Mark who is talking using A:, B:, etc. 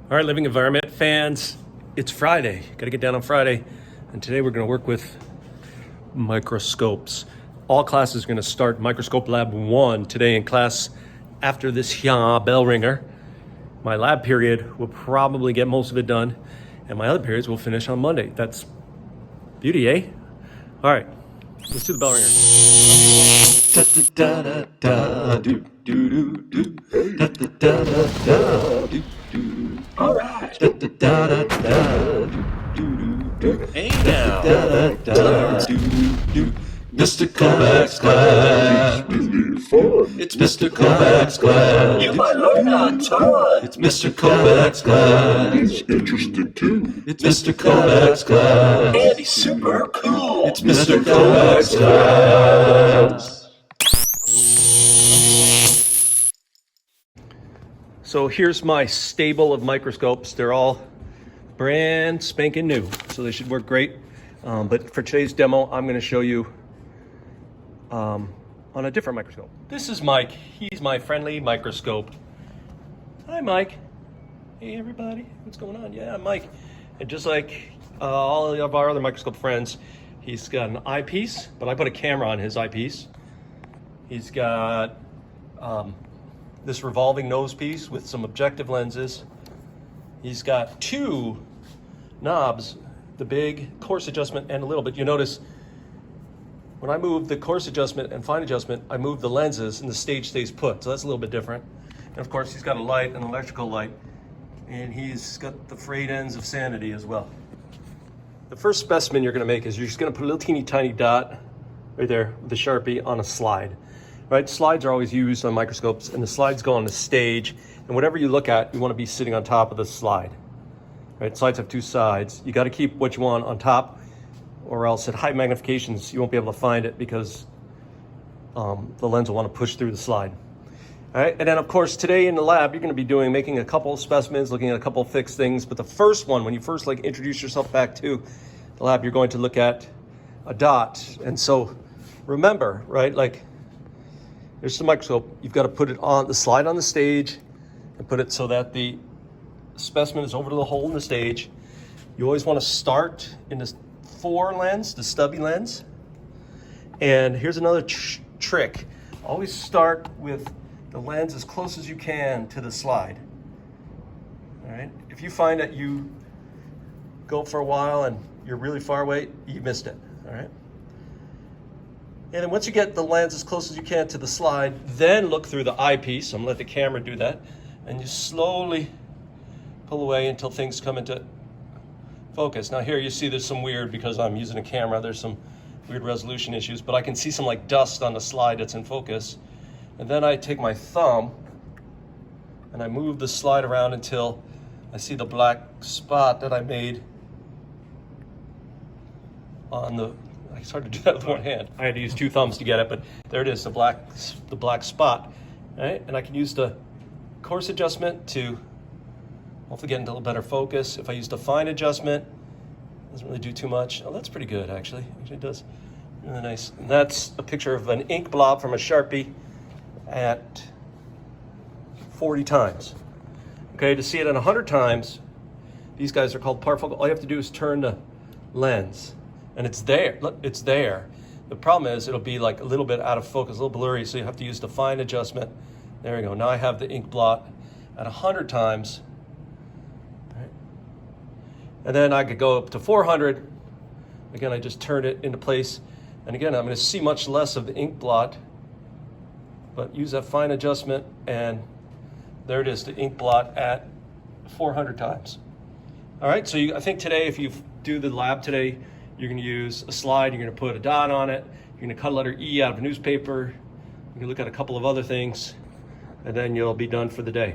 A: All right, living environment fans, it's Friday. Got to get down on Friday. And today we're going to work with microscopes. All classes are going to start Microscope Lab 1 today in class after this Bellringer. My lab period will probably get most of it done, and my other periods will finish on Monday. That's beauty, eh? All right, let's do the Bellringer.
B: All right.
A: Hey now.
B: Mr. Kovacs class. It's Mr. Kovacs class. You might learn a ton. It's Mr. Kovacs class.
C: He's interested too.
B: It's Mr. Kovacs class.
C: And he's super cool.
B: It's Mr. Kovacs class.
A: So here's my stable of microscopes. They're all brand spanking new, so they should work great. But for today's demo, I'm going to show you on a different microscope. This is Mike. He's my friendly microscope. Hi, Mike. Hey, everybody. What's going on? Yeah, I'm Mike. And just like all of our other microscope friends, he's got an eyepiece, but I put a camera on his eyepiece. He's got this revolving nose piece with some objective lenses. He's got two knobs, the big coarse adjustment and a little bit. You notice when I move the coarse adjustment and fine adjustment, I move the lenses and the stage stays put. So that's a little bit different. And of course, he's got a light, an electrical light, and he's got the frayed ends of sanity as well. The first specimen you're gonna make is you're just gonna put a little teeny tiny dot right there with the Sharpie on a slide. Right, slides are always used on microscopes, and the slides go on the stage, and whatever you look at, you want to be sitting on top of the slide. Right, slides have two sides. You got to keep what you want on top, or else at high magnifications, you won't be able to find it because the lens will want to push through the slide. All right, and then of course, today in the lab, you're going to be making a couple of specimens, looking at a couple of fixed things, but the first one, when you first introduce yourself back to the lab, you're going to look at a dot. And so remember, right, there's the microscope. You've got to put it on the slide on the stage and put it so that the specimen is over to the hole in the stage. You always want to start in this 4 lens, the stubby lens. And here's another trick. Always start with the lens as close as you can to the slide. All right. If you find that you go for a while and you're really far away, you missed it. All right. And then once you get the lens as close as you can to the slide, then look through the eyepiece. I'm gonna let the camera do that. And you slowly pull away until things come into focus. Now here you see there's some weird, because I'm using a camera, there's some weird resolution issues, but I can see some dust on the slide that's in focus. And then I take my thumb and I move the slide around until I see the black spot that I made on the, it's hard to do that with one hand. I had to use 2 thumbs to get it, but there it is, the black spot. Right? And I can use the coarse adjustment to hopefully get into a little better focus. If I use the fine adjustment, it doesn't really do too much. Oh, that's pretty good, actually. Actually, it does really nice. And that's a picture of an ink blob from a Sharpie at 40 times. Okay, to see it at 100 times, these guys are called parfocal. All you have to do is turn the lens. And it's there, look, it's there. The problem is it'll be a little bit out of focus, a little blurry, so you have to use the fine adjustment. There we go, now I have the ink blot at 100 times. Right. And then I could go up to 400. Again, I just turned it into place. And again, I'm gonna see much less of the ink blot, but use that fine adjustment, and there it is, the ink blot at 400 times. All right, so I think today, if you do the lab today, you're going to use a slide, you're going to put a dot on it, you're going to cut a letter E out of a newspaper, you can look at a couple of other things, and then you'll be done for the day.